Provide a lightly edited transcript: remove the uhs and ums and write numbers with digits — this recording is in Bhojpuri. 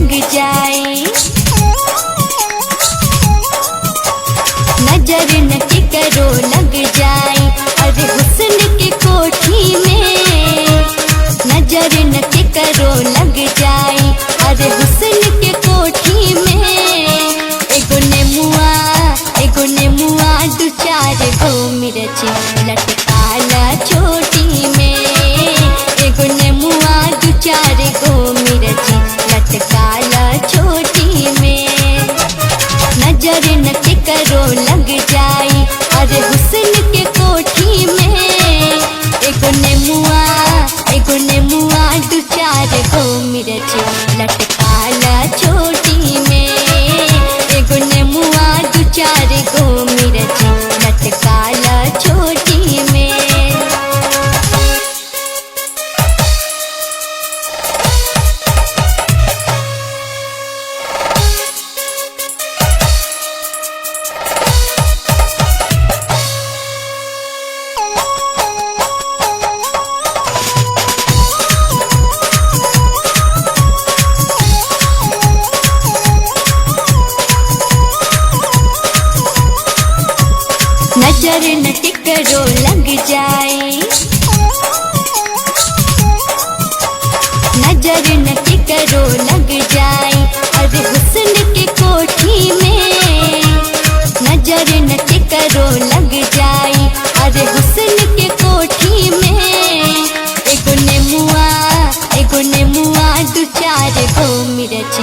लग जाए। नजर न करो लग जाए, अरे हुस्न की कोठी में। नजर न करो लग जाए, अरे हुस्न की कोठी में। एगो नेमुआ दू चार गो मिर्च लटकाला चोटी में। एगो नेमुआ दू चार गो मिर्च लटकाला चोटी में। नजर न करो लग जाए, अरे हुस्न के कोठी में। एगो नेमुआ दू चार गो मिर्च लटकाला चोटी में। एगो नेमुआ दू चार गो मिर्च लटकाला चोटी में। नजर न करो लग जाए। नजर न करो लग जाए, अरे हुस्न के कोठी में। नजर न करो लग जाए, अरे हुस्न के कोठी में। एगो नेमुआ दू चार गो मिर्च